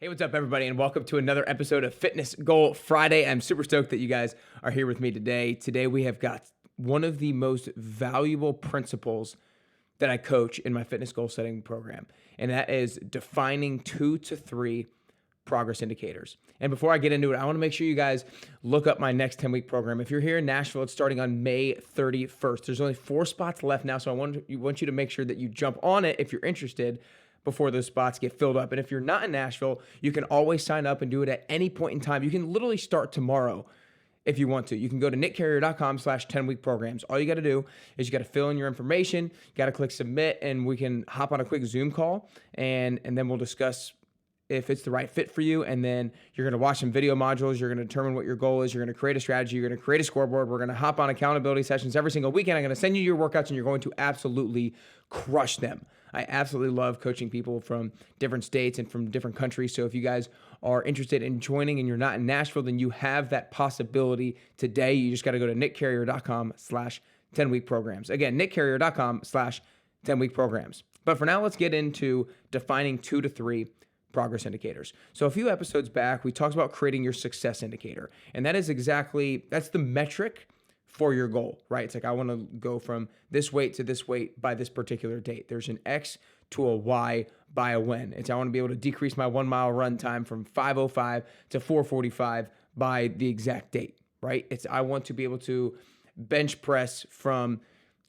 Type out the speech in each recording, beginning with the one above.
Hey, what's up, everybody, and welcome to another episode of Fitness Goal Friday. I'm super stoked that you guys are here with me today. Today, we have got one of the most valuable principles that I coach in my fitness goal setting program, and that is defining 2 to 3 progress indicators. And before I get into it, I want to make sure you guys look up my next 10-week program. If you're here in Nashville, it's starting on May 31st. There's only 4 spots left now, so I want you to make sure that you jump on it if you're interested before those spots get filled up. And if you're not in Nashville, you can always sign up and do it at any point in time. You can literally start tomorrow if you want to. You can go to nickcarrier.com/10-week programs. All you got to do is you got to fill in your information, you got to click submit, and we can hop on a quick Zoom call, and then we'll discuss if it's the right fit for you. And then you're going to watch some video modules. You're going to determine what your goal is. You're going to create a strategy. You're going to create a scoreboard. We're going to hop on accountability sessions every single weekend. I'm going to send you your workouts, and you're going to absolutely crush them. I absolutely love coaching people from different states and from different countries. So if you guys are interested in joining and you're not in Nashville, then you have that possibility today. You just got to go to nickcarrier.com/10-week programs. Again, nickcarrier.com/10-week programs. But for now, let's get into defining 2 to 3 progress indicators. So a few episodes back, we talked about creating your success indicator. And that's the metric for your goal, right? It's like, I want to go from this weight to this weight by this particular date. There's an X to a Y by a when. I want to be able to decrease my 1 mile run time from 5:05 to 4:45 by the exact date, right? I want to be able to bench press from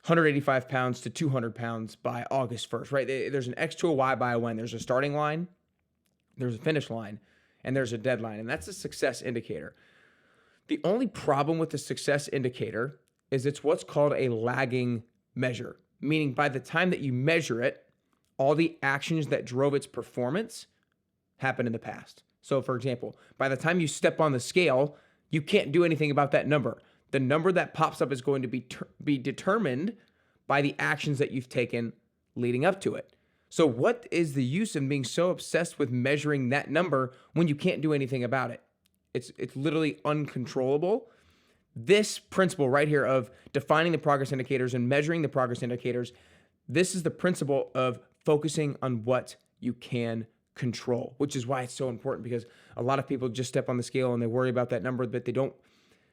185 pounds to 200 pounds by August 1st, right? There's an X to a Y by a when. There's a starting line, there's a finish line, and there's a deadline. And that's a success indicator. The only problem with the success indicator is it's what's called a lagging measure, meaning by the time that you measure it, all the actions that drove its performance happened in the past. So for example, by the time you step on the scale, you can't do anything about that number. The number that pops up is going to be determined by the actions that you've taken leading up to it. So what is the use in being so obsessed with measuring that number when you can't do anything about it? It's literally uncontrollable. This principle right here of defining the progress indicators and measuring the progress indicators, this is the principle of focusing on what you can control, which is why it's so important, because a lot of people just step on the scale and they worry about that number, but they don't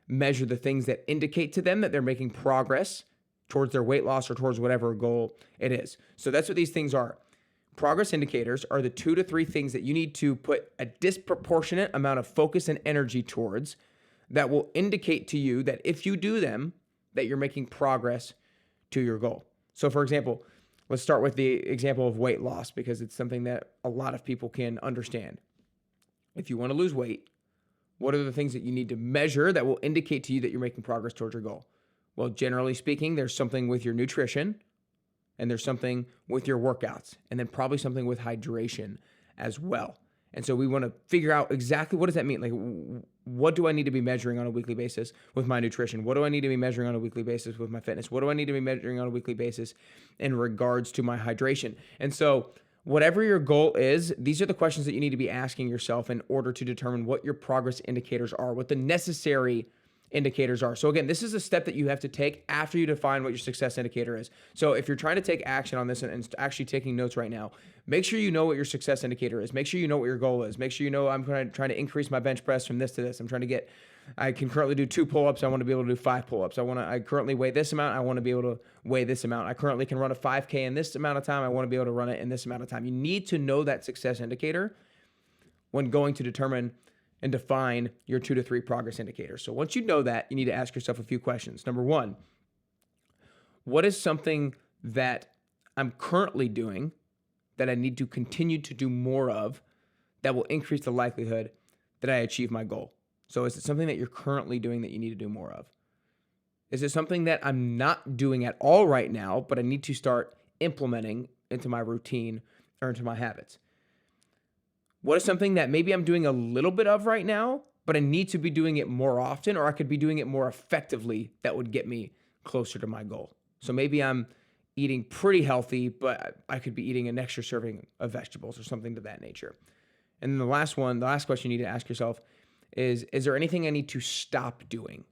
measure the things that indicate to them that they're making progress towards their weight loss or towards whatever goal it is. So that's what these things are. Progress indicators are the 2 to 3 things that you need to put a disproportionate amount of focus and energy towards that will indicate to you that if you do them, that you're making progress to your goal. So for example, let's start with the example of weight loss, because it's something that a lot of people can understand. If you want to lose weight, what are the things that you need to measure that will indicate to you that you're making progress towards your goal? Well, generally speaking, there's something with your nutrition, and there's something with your workouts, and then probably something with hydration as well. And so we want to figure out exactly what does that mean? Like, what do I need to be measuring on a weekly basis with my nutrition? What do I need to be measuring on a weekly basis with my fitness? What do I need to be measuring on a weekly basis in regards to my hydration? And so whatever your goal is, these are the questions that you need to be asking yourself in order to determine what your progress indicators are, what the necessary indicators are. So again, this is a step that you have to take after you define what your success indicator is. So if you're trying to take action on this and actually taking notes right now, make sure you know what your success indicator is. Make sure you know what your goal is. Make sure you know, I'm trying to increase my bench press from this to this. I can currently do 2 pull-ups. I want to be able to do 5 pull-ups. I currently weigh this amount. I want to be able to weigh this amount. I currently can run a 5K in this amount of time. I want to be able to run it in this amount of time. You need to know that success indicator when going to determine and define your 2 to 3 progress indicators. So once you know that, you need to ask yourself a few questions. Number 1, what is something that I'm currently doing that I need to continue to do more of that will increase the likelihood that I achieve my goal? So is it something that you're currently doing that you need to do more of? Is it something that I'm not doing at all right now, but I need to start implementing into my routine or into my habits? What is something that maybe I'm doing a little bit of right now, but I need to be doing it more often, or I could be doing it more effectively that would get me closer to my goal? So maybe I'm eating pretty healthy, but I could be eating an extra serving of vegetables or something to that nature. And then the last question you need to ask yourself is there anything I need to stop doing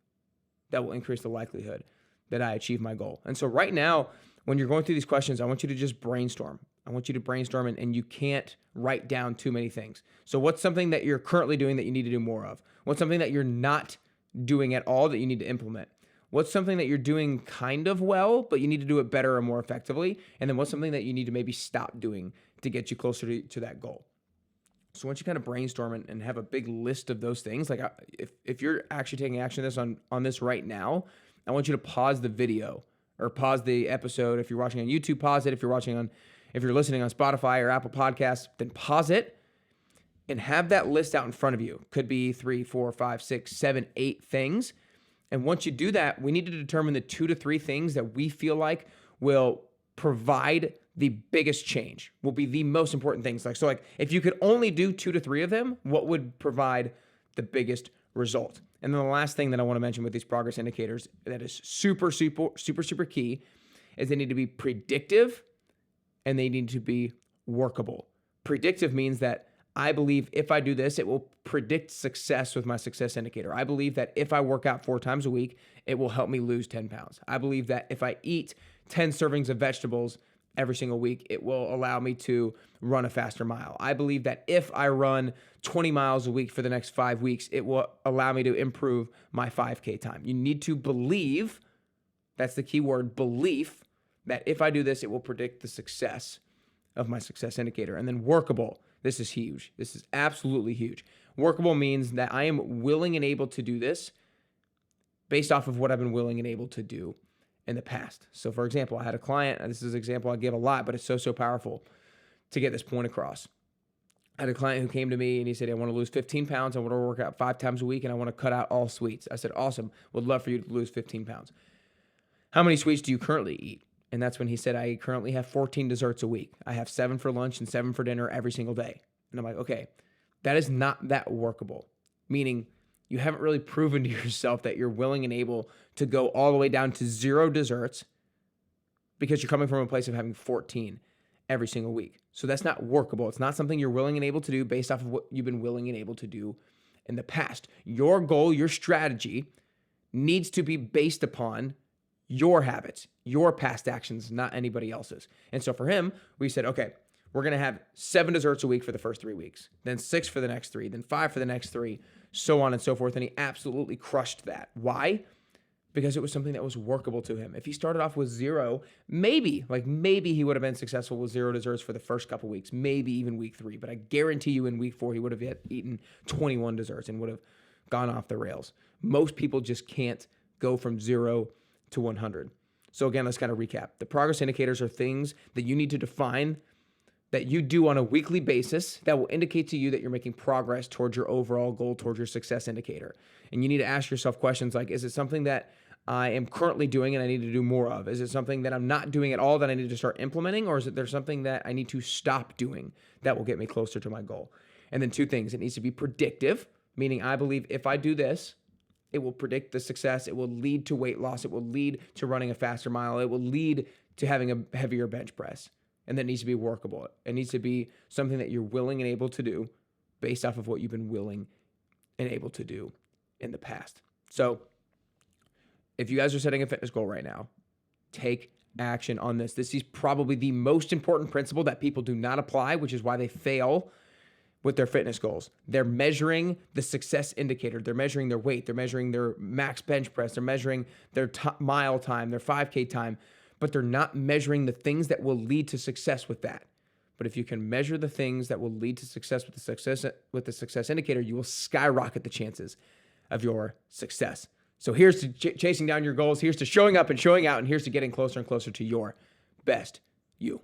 that will increase the likelihood that I achieve my goal? And so right now, when you're going through these questions, I want you to just brainstorm. I want you to brainstorm, and you can't write down too many things. So what's something that you're currently doing that you need to do more of? What's something that you're not doing at all that you need to implement? What's something that you're doing kind of well, but you need to do it better or more effectively? And then what's something that you need to maybe stop doing to get you closer to that goal? So once you kind of brainstorm and have a big list of those things, like if you're actually taking action on this right now, I want you to pause the video or pause the episode. If you're watching on YouTube, pause it. If you're listening on Spotify or Apple Podcasts, then pause it and have that list out in front of you. Could be 3, 4, 5, 6, 7, 8 things. And once you do that, we need to determine the 2 to 3 things that we feel like will provide the biggest change, will be the most important things. So if you could only do 2 to 3 of them, what would provide the biggest result? And then the last thing that I want to mention with these progress indicators that is super, super, super, super key is they need to be predictive and they need to be workable. Predictive means that I believe if I do this, it will predict success with my success indicator. I believe that if I work out 4 times a week, it will help me lose 10 pounds. I believe that if I eat 10 servings of vegetables every single week, it will allow me to run a faster mile. I believe that if I run 20 miles a week for the next 5 weeks, it will allow me to improve my 5K time. You need to believe, that's the key word, belief, that if I do this, it will predict the success of my success indicator. And then workable. This is huge. This is absolutely huge. Workable means that I am willing and able to do this based off of what I've been willing and able to do in the past. So for example, I had a client, and this is an example I give a lot, but it's so powerful to get this point across. I had a client who came to me and he said, I want to lose 15 pounds. I want to work out 5 times a week and I want to cut out all sweets. I said, awesome. Would love for you to lose 15 pounds. How many sweets do you currently eat? And that's when he said, I currently have 14 desserts a week. I have 7 for lunch and 7 for dinner every single day. And I'm like, okay, that is not that workable. Meaning you haven't really proven to yourself that you're willing and able to go all the way down to 0 desserts because you're coming from a place of having 14 every single week. So that's not workable. It's not something you're willing and able to do based off of what you've been willing and able to do in the past. Your goal, your strategy needs to be based upon your habits, your past actions, not anybody else's. And so for him, we said, okay, we're going to have 7 desserts a week for the first 3 weeks, then 6 for the next 3, then 5 for the next 3, so on and so forth. And he absolutely crushed that. Why? Because it was something that was workable to him. If he started off with 0, maybe he would have been successful with 0 desserts for the first couple weeks, maybe even week 3. But I guarantee you in week 4, he would have eaten 21 desserts and would have gone off the rails. Most people just can't go from 0 to 100. So again, let's kind of recap. The progress indicators are things that you need to define that you do on a weekly basis that will indicate to you that you're making progress towards your overall goal, towards your success indicator. And you need to ask yourself questions like, is it something that I am currently doing and I need to do more of? Is it something that I'm not doing at all that I need to start implementing? Or is it there something that I need to stop doing that will get me closer to my goal? And then 2 things. It needs to be predictive, meaning I believe if I do this, it will predict the success. It will lead to weight loss. It will lead to running a faster mile. It will lead to having a heavier bench press. And that needs to be workable. It needs to be something that you're willing and able to do based off of what you've been willing and able to do in the past. So if you guys are setting a fitness goal right now, take action on this. This is probably the most important principle that people do not apply, which is why they fail with their fitness goals. They're measuring the success indicator. They're measuring their weight. They're measuring their max bench press. They're measuring their mile time, their 5K time, but they're not measuring the things that will lead to success with that. But if you can measure the things that will lead to success with the success indicator, you will skyrocket the chances of your success. So here's to chasing down your goals. Here's to showing up and showing out. And here's to getting closer and closer to your best you.